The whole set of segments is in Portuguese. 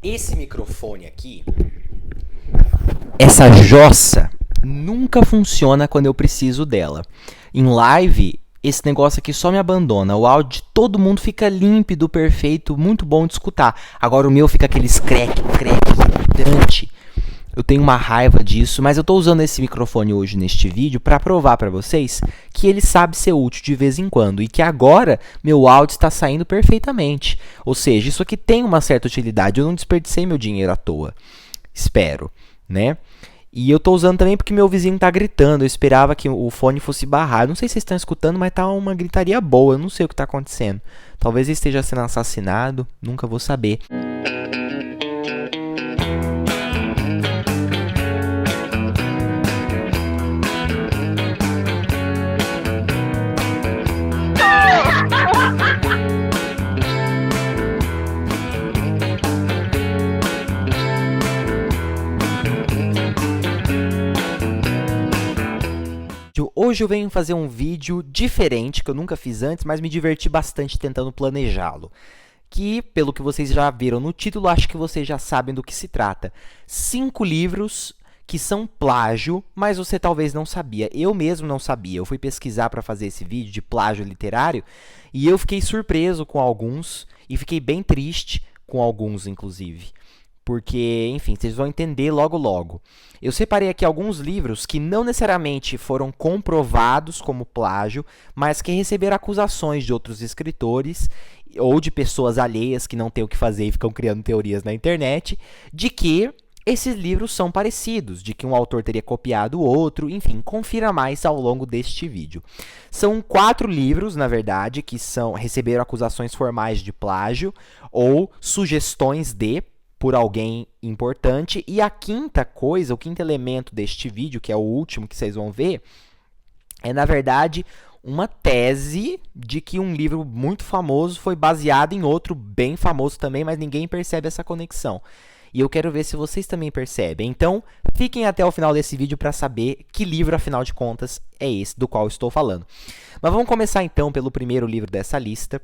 Esse microfone aqui, essa jossa, nunca funciona quando eu preciso dela. Em live, esse negócio aqui só me abandona. O áudio de todo mundo fica límpido, perfeito, muito bom de escutar. Agora o meu fica aqueles crack, irritante. Eu tenho uma raiva disso, mas eu estou usando esse microfone hoje neste vídeo para provar para vocês que ele sabe ser útil de vez em quando e que agora meu áudio está saindo perfeitamente. Ou seja, isso aqui tem uma certa utilidade, eu não desperdicei meu dinheiro à toa. Espero, né? E eu estou usando também porque meu vizinho está gritando, eu esperava que o fone fosse barrar. Não sei se vocês estão escutando, mas tá uma gritaria boa, eu não sei o que está acontecendo. Talvez ele esteja sendo assassinado, nunca vou saber. Hoje eu venho fazer um vídeo diferente, que eu nunca fiz antes, mas me diverti bastante tentando planejá-lo. Que, pelo que vocês já viram no título, acho que vocês já sabem do que se trata. 5 livros que são plágio, mas você talvez não sabia. Eu mesmo não sabia. Eu fui pesquisar para fazer esse vídeo de plágio literário e eu fiquei surpreso com alguns e fiquei bem triste com alguns, inclusive. Porque, enfim, vocês vão entender logo logo. Eu separei aqui alguns livros que não necessariamente foram comprovados como plágio, mas que receberam acusações de outros escritores ou de pessoas alheias que não têm o que fazer e ficam criando teorias na internet, de que esses livros são parecidos, de que um autor teria copiado o outro, enfim, confira mais ao longo deste vídeo. São 4 livros, na verdade, que receberam acusações formais de plágio ou sugestões por alguém importante. E a quinta coisa, o quinto elemento deste vídeo, que é o último que vocês vão ver, é, na verdade, uma tese de que um livro muito famoso foi baseado em outro bem famoso também, mas ninguém percebe essa conexão. E eu quero ver se vocês também percebem. Então, fiquem até o final desse vídeo para saber que livro, afinal de contas, é esse do qual estou falando. Mas vamos começar, então, pelo primeiro livro dessa lista,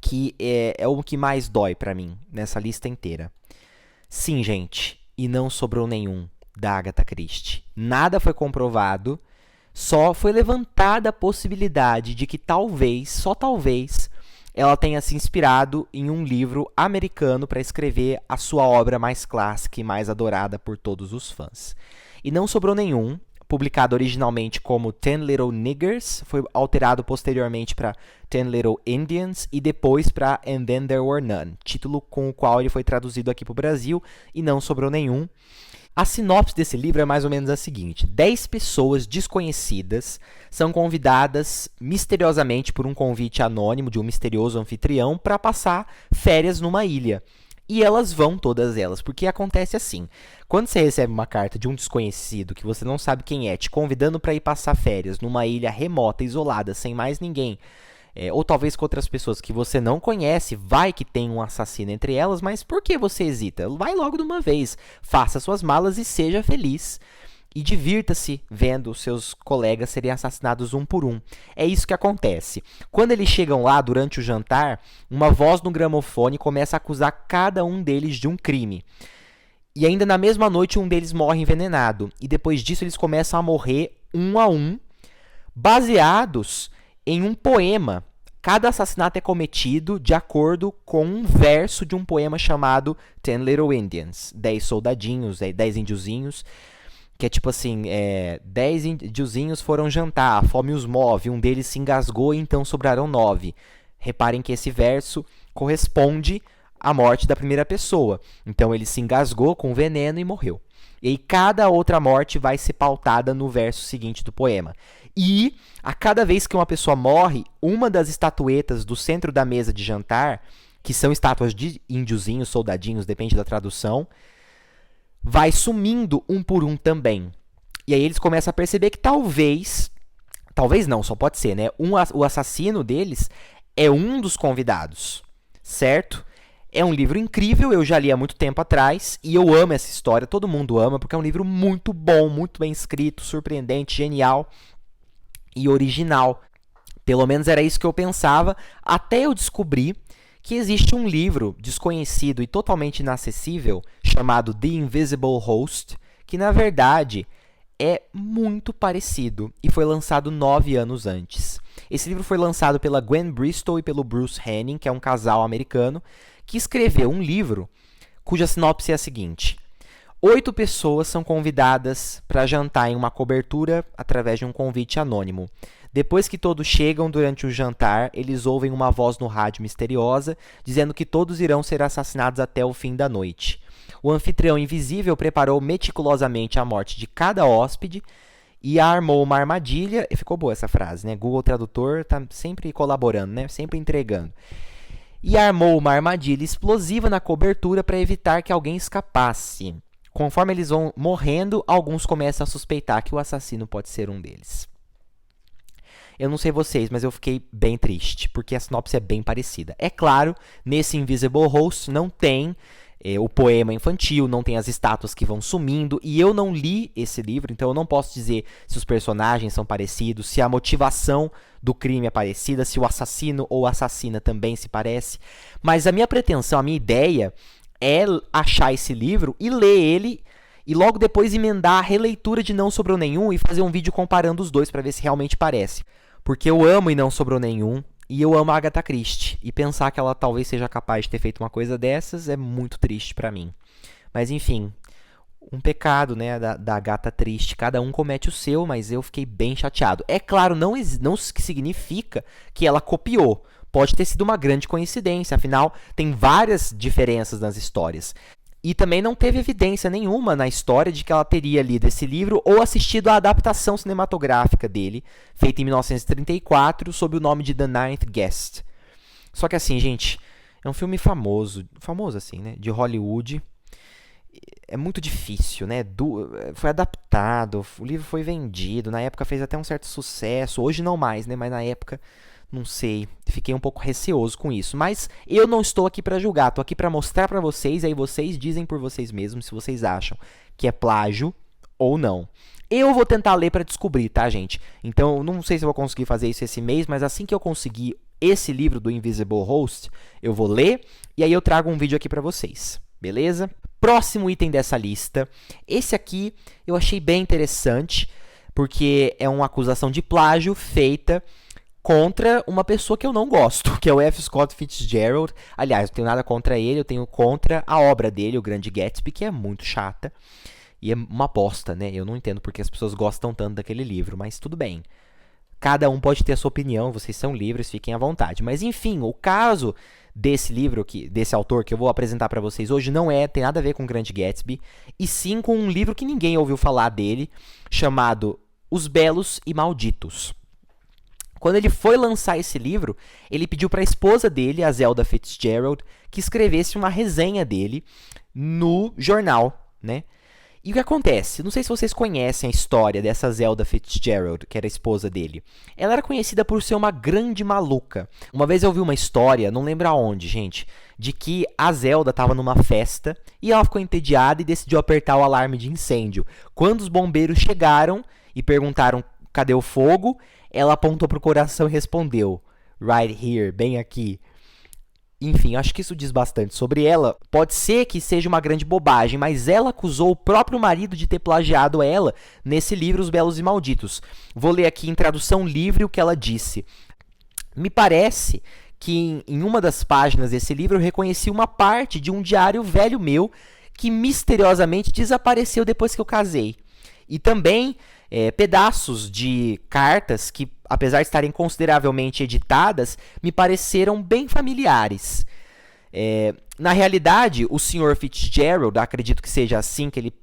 que é o que mais dói para mim nessa lista inteira. Sim, gente, e não sobrou nenhum, da Agatha Christie. Nada foi comprovado, só foi levantada a possibilidade de que talvez, só talvez, ela tenha se inspirado em um livro americano para escrever a sua obra mais clássica e mais adorada por todos os fãs. E não sobrou nenhum. Publicado originalmente como Ten Little Niggers, foi alterado posteriormente para Ten Little Indians e depois para And Then There Were None, título com o qual ele foi traduzido aqui para o Brasil e não sobrou nenhum. A sinopse desse livro é mais ou menos a seguinte: 10 pessoas desconhecidas são convidadas misteriosamente por um convite anônimo de um misterioso anfitrião para passar férias numa ilha. E elas vão, todas elas, porque acontece assim. Quando você recebe uma carta de um desconhecido que você não sabe quem é, te convidando para ir passar férias numa ilha remota, isolada, sem mais ninguém, ou talvez com outras pessoas que você não conhece, vai que tem um assassino entre elas, mas por que você hesita? Vai logo de uma vez, faça suas malas e seja feliz. E divirta-se vendo os seus colegas serem assassinados um por um. É isso que acontece. Quando eles chegam lá durante o jantar, uma voz no gramofone começa a acusar cada um deles de um crime. E ainda na mesma noite um deles morre envenenado. E depois disso eles começam a morrer um a um, baseados em um poema. Cada assassinato é cometido de acordo com um verso de um poema chamado Ten Little Indians. 10 soldadinhos, 10 índiozinhos. Que é tipo assim, 10 índiozinhos foram jantar, a fome os move, um deles se engasgou e então sobraram 9. Reparem que esse verso corresponde à morte da primeira pessoa. Então ele se engasgou com veneno e morreu. E aí cada outra morte vai ser pautada no verso seguinte do poema. E a cada vez que uma pessoa morre, uma das estatuetas do centro da mesa de jantar, que são estátuas de índiozinhos, soldadinhos, depende da tradução, vai sumindo um por um também. E aí eles começam a perceber que talvez não, só pode ser, né? O assassino deles é um dos convidados, certo? É um livro incrível, eu já li há muito tempo atrás, e eu amo essa história, todo mundo ama, porque é um livro muito bom, muito bem escrito, surpreendente, genial e original. Pelo menos era isso que eu pensava, até eu descobrir que existe um livro desconhecido e totalmente inacessível chamado The Invisible Host, que na verdade é muito parecido e foi lançado 9 anos antes. Esse livro foi lançado pela Gwen Bristol e pelo Bruce Henning, que é um casal americano, que escreveu um livro cuja sinopse é a seguinte: 8 pessoas são convidadas para jantar em uma cobertura através de um convite anônimo. Depois que todos chegam durante o jantar, eles ouvem uma voz no rádio misteriosa dizendo que todos irão ser assassinados até o fim da noite. O anfitrião invisível preparou meticulosamente a morte de cada hóspede e armou uma armadilha. E ficou boa essa frase, né? Google Tradutor está sempre colaborando, né? Sempre entregando. E armou uma armadilha explosiva na cobertura para evitar que alguém escapasse. Conforme eles vão morrendo, alguns começam a suspeitar que o assassino pode ser um deles. Eu não sei vocês, mas eu fiquei bem triste, porque a sinopse é bem parecida. É claro, nesse Invisible Host não tem o poema infantil, não tem as estátuas que vão sumindo, e eu não li esse livro, então eu não posso dizer se os personagens são parecidos, se a motivação do crime é parecida, se o assassino ou assassina também se parece. Mas a minha pretensão, a minha ideia é achar esse livro e ler ele e logo depois emendar a releitura de Não Sobrou Nenhum e fazer um vídeo comparando os dois para ver se realmente parece. Porque eu amo E Não Sobrou Nenhum e eu amo a Agatha Christie. E pensar que ela talvez seja capaz de ter feito uma coisa dessas é muito triste para mim. Mas enfim, um pecado, né, da Agatha Christie. Cada um comete o seu, mas eu fiquei bem chateado. É claro, não significa que ela copiou. Pode ter sido uma grande coincidência, afinal, tem várias diferenças nas histórias. E também não teve evidência nenhuma na história de que ela teria lido esse livro ou assistido à adaptação cinematográfica dele, feita em 1934, sob o nome de The Ninth Guest. Só que assim, gente, é um filme famoso assim, né, de Hollywood. É muito difícil, né? Foi adaptado, o livro foi vendido, na época fez até um certo sucesso, hoje não mais, né, mas na época... Não sei, fiquei um pouco receoso com isso, mas eu não estou aqui para julgar, estou aqui para mostrar para vocês, e aí vocês dizem por vocês mesmos se vocês acham que é plágio ou não. Eu vou tentar ler para descobrir, tá, gente? Então, não sei se eu vou conseguir fazer isso esse mês, mas assim que eu conseguir esse livro do Invisible Host, eu vou ler e aí eu trago um vídeo aqui para vocês, beleza? Próximo item dessa lista, esse aqui eu achei bem interessante, porque é uma acusação de plágio feita contra uma pessoa que eu não gosto, que é o F. Scott Fitzgerald. Aliás, não tenho nada contra ele, eu tenho contra a obra dele, O Grande Gatsby, que é muito chata e é uma bosta, né? Eu não entendo porque as pessoas gostam tanto daquele livro, mas tudo bem. Cada um pode ter a sua opinião, vocês são livres, fiquem à vontade. Mas enfim, o caso desse livro, desse autor que eu vou apresentar para vocês hoje, não tem nada a ver com O Grande Gatsby, e sim com um livro que ninguém ouviu falar dele, chamado Os Belos e Malditos. Quando ele foi lançar esse livro, ele pediu para a esposa dele, a Zelda Fitzgerald, que escrevesse uma resenha dele no jornal, né? E o que acontece? Não sei se vocês conhecem a história dessa Zelda Fitzgerald, que era a esposa dele. Ela era conhecida por ser uma grande maluca. Uma vez eu vi uma história, não lembro aonde, gente, de que a Zelda estava numa festa e ela ficou entediada e decidiu apertar o alarme de incêndio. Quando os bombeiros chegaram e perguntaram cadê o fogo, ela apontou pro coração e respondeu, right here, bem aqui. Enfim, acho que isso diz bastante sobre ela. Pode ser que seja uma grande bobagem, mas ela acusou o próprio marido de ter plagiado ela nesse livro Os Belos e Malditos. Vou ler aqui em tradução livre o que ela disse. Me parece que em uma das páginas desse livro eu reconheci uma parte de um diário velho meu que misteriosamente desapareceu depois que eu casei. E também pedaços de cartas que, apesar de estarem consideravelmente editadas, me pareceram bem familiares. Na realidade, o Sr. Fitzgerald, acredito que seja assim que ele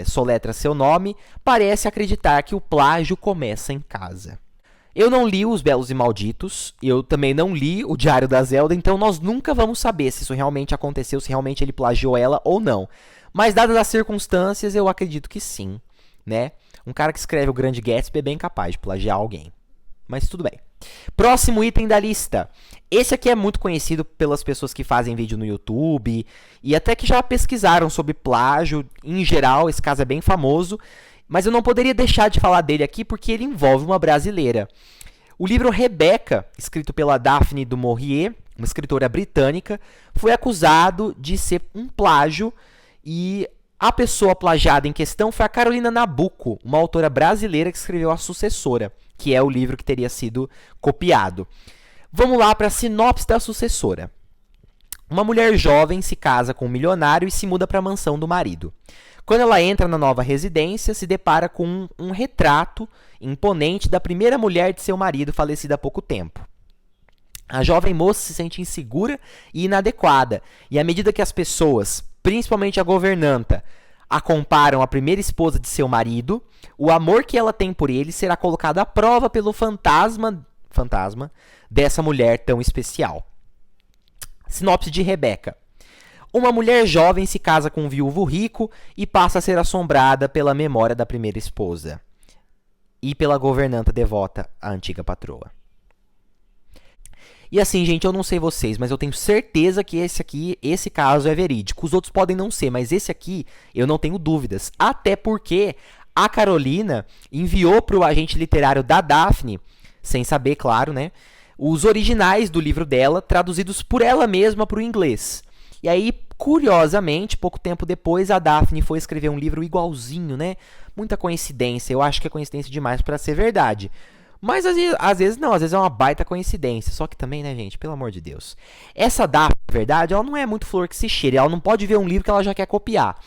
soletra seu nome, parece acreditar que o plágio começa em casa. Eu não li Os Belos e Malditos, eu também não li o Diário da Zelda, então nós nunca vamos saber se isso realmente aconteceu, se realmente ele plagiou ela ou não. Mas, dadas as circunstâncias, eu acredito que sim, né? Um cara que escreve O Grande Gatsby é bem capaz de plagiar alguém. Mas tudo bem. Próximo item da lista. Esse aqui é muito conhecido pelas pessoas que fazem vídeo no YouTube e até que já pesquisaram sobre plágio. Em geral, esse caso é bem famoso. Mas eu não poderia deixar de falar dele aqui porque ele envolve uma brasileira. O livro Rebeca, escrito pela Daphne du Maurier, uma escritora britânica, foi acusado de ser um plágio e a pessoa plagiada em questão foi a Carolina Nabuco, uma autora brasileira que escreveu A Sucessora, que é o livro que teria sido copiado. Vamos lá para a sinopse da Sucessora. Uma mulher jovem se casa com um milionário e se muda para a mansão do marido. Quando ela entra na nova residência, se depara com um retrato imponente da primeira mulher de seu marido, falecida há pouco tempo. A jovem moça se sente insegura e inadequada, e à medida que as pessoas, principalmente a governanta, a comparam à primeira esposa de seu marido, o amor que ela tem por ele será colocado à prova pelo fantasma dessa mulher tão especial. Sinopse de Rebeca. Uma mulher jovem se casa com um viúvo rico e passa a ser assombrada pela memória da primeira esposa e pela governanta devota à antiga patroa. E assim, gente, eu não sei vocês, mas eu tenho certeza que esse caso é verídico. Os outros podem não ser, mas esse aqui eu não tenho dúvidas. Até porque a Carolina enviou para o agente literário da Daphne, sem saber, claro, né, os originais do livro dela, traduzidos por ela mesma para o inglês. E aí, curiosamente, pouco tempo depois, a Daphne foi escrever um livro igualzinho, né? Muita coincidência. Eu acho que é coincidência demais para ser verdade. Mas às vezes não, às vezes é uma baita coincidência. Só que também, né, gente, pelo amor de Deus. Essa Daphne, na verdade, ela não é muito flor que se cheire. Ela não pode ver um livro que ela já quer copiar.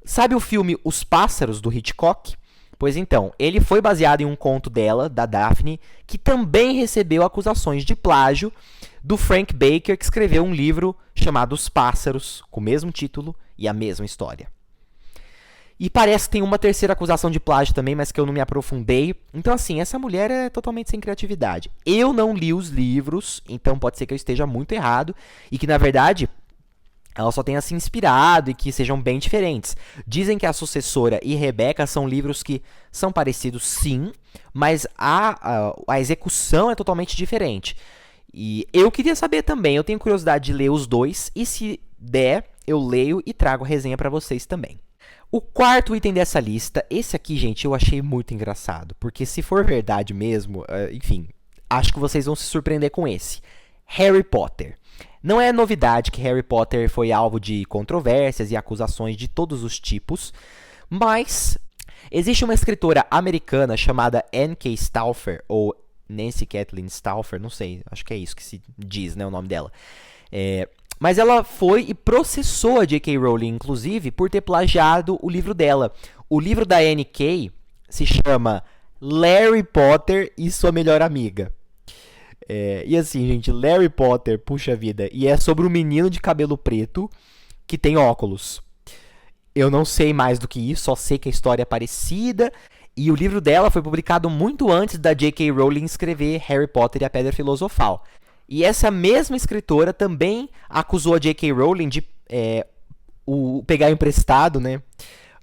Sabe o filme Os Pássaros, do Hitchcock? Pois então, ele foi baseado em um conto dela, da Daphne, que também recebeu acusações de plágio do Frank Baker, que escreveu um livro chamado Os Pássaros, com o mesmo título e a mesma história. E parece que tem uma terceira acusação de plágio também, mas que eu não me aprofundei. Então, assim, essa mulher é totalmente sem criatividade. Eu não li os livros, então pode ser que eu esteja muito errado. E que, na verdade, ela só tenha se inspirado e que sejam bem diferentes. Dizem que A Sucessora e Rebeca são livros que são parecidos, sim, mas a execução é totalmente diferente. E eu queria saber também, eu tenho curiosidade de ler os dois, e se der, eu leio e trago resenha para vocês também. O quarto item dessa lista, esse aqui, gente, eu achei muito engraçado, porque se for verdade mesmo, enfim, acho que vocês vão se surpreender com esse. Harry Potter. Não é novidade que Harry Potter foi alvo de controvérsias e acusações de todos os tipos, mas existe uma escritora americana chamada N.K. Stauffer, ou Nancy Kathleen Stauffer, não sei, acho que é isso que se diz, né, o nome dela. Mas ela foi e processou a J.K. Rowling, inclusive, por ter plagiado o livro dela. O livro da N.K. se chama Larry Potter e Sua Melhor Amiga. E assim, gente, Larry Potter, puxa vida, e é sobre um menino de cabelo preto que tem óculos. Eu não sei mais do que isso, só sei que a história é parecida. E o livro dela foi publicado muito antes da J.K. Rowling escrever Harry Potter e a Pedra Filosofal. E essa mesma escritora também acusou a J.K. Rowling de pegar emprestado, né,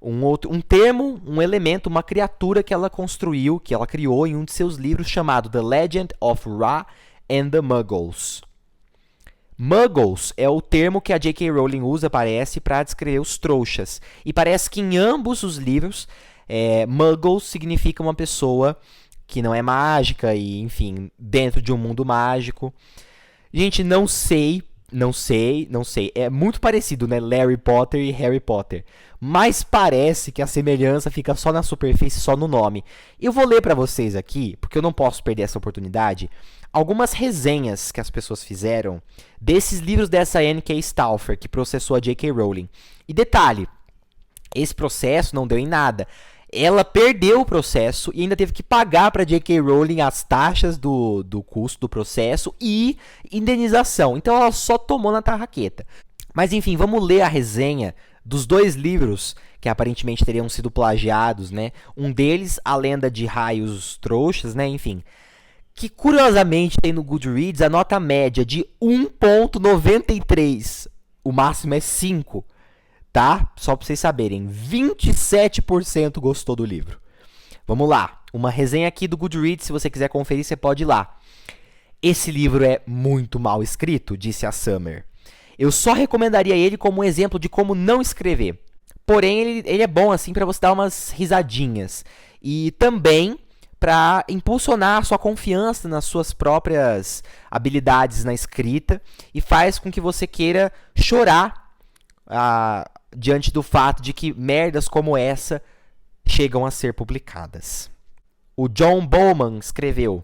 um termo, um elemento, uma criatura que ela construiu, que ela criou em um de seus livros chamado The Legend of Ra and the Muggles. Muggles é o termo que a J.K. Rowling usa, parece, para descrever os trouxas. E parece que em ambos os livros, Muggles significa uma pessoa que não é mágica e, enfim, dentro de um mundo mágico. Gente, não sei. É muito parecido, né? Larry Potter e Harry Potter. Mas parece que a semelhança fica só na superfície, só no nome. Eu vou ler para vocês aqui, porque eu não posso perder essa oportunidade, algumas resenhas que as pessoas fizeram desses livros dessa N.K. Stauffer, que processou a J.K. Rowling. E detalhe, esse processo não deu em nada. Ela perdeu o processo e ainda teve que pagar para J.K. Rowling as taxas do custo do processo e indenização. Então ela só tomou na tarraqueta. Mas enfim, vamos ler a resenha dos dois livros que aparentemente teriam sido plagiados, né? Um deles, A Lenda de Raios Trouxas, né? Enfim, que curiosamente tem no Goodreads a nota média de 1.93. O máximo é 5. Tá? Só para vocês saberem, 27% gostou do livro. Vamos lá, uma resenha aqui do Goodreads, se você quiser conferir, você pode ir lá. Esse livro é muito mal escrito, disse a Summer. Eu só recomendaria ele como um exemplo de como não escrever. Porém, ele é bom assim para você dar umas risadinhas. E também para impulsionar a sua confiança nas suas próprias habilidades na escrita e faz com que você queira chorar diante do fato de que merdas como essa chegam a ser publicadas. O John Bowman escreveu: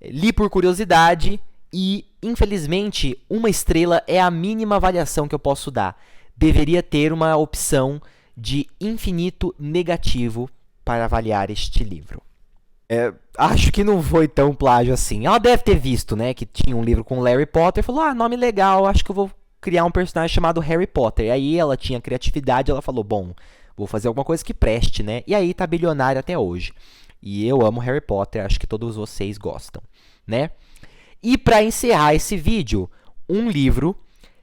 li por curiosidade e, infelizmente, 1 estrela é a mínima avaliação que eu posso dar. Deveria ter uma opção de infinito negativo para avaliar este livro. Acho que não foi tão plágio assim. Ela deve ter visto, né, que tinha um livro com Harry Potter e falou, nome legal, acho que eu vou criar um personagem chamado Harry Potter. E aí ela tinha criatividade, ela falou, bom, vou fazer alguma coisa que preste, né? E aí tá bilionária até hoje. E eu amo Harry Potter, acho que todos vocês gostam, né? E para encerrar esse vídeo, um livro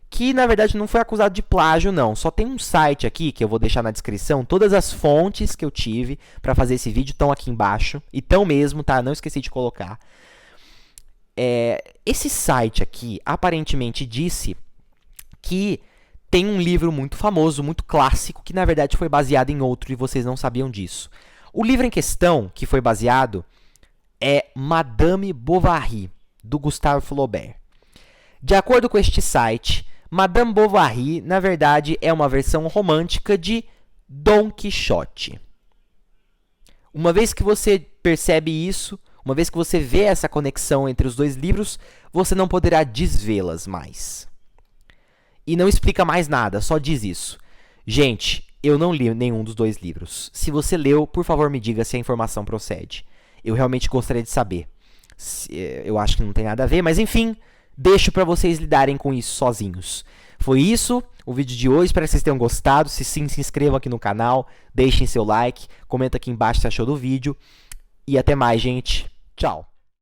que na verdade não foi acusado de plágio, não. Só tem um site aqui que eu vou deixar na descrição. Todas as fontes que eu tive para fazer esse vídeo estão aqui embaixo. E estão mesmo, tá? Não esqueci de colocar. Esse site aqui aparentemente disse que tem um livro muito famoso, muito clássico, que na verdade foi baseado em outro e vocês não sabiam disso. O livro em questão, que foi baseado, é Madame Bovary, do Gustave Flaubert. De acordo com este site, Madame Bovary, na verdade, é uma versão romântica de Dom Quixote. Uma vez que você percebe isso, uma vez que você vê essa conexão entre os dois livros, você não poderá desvê-las mais. E não explica mais nada, só diz isso. Gente, eu não li nenhum dos dois livros. Se você leu, por favor me diga se a informação procede. Eu realmente gostaria de saber. Eu acho que não tem nada a ver, mas enfim, deixo para vocês lidarem com isso sozinhos. Foi isso, o vídeo de hoje. Espero que vocês tenham gostado. Se sim, se inscrevam aqui no canal, deixem seu like, comenta aqui embaixo se achou do vídeo. E até mais, gente. Tchau.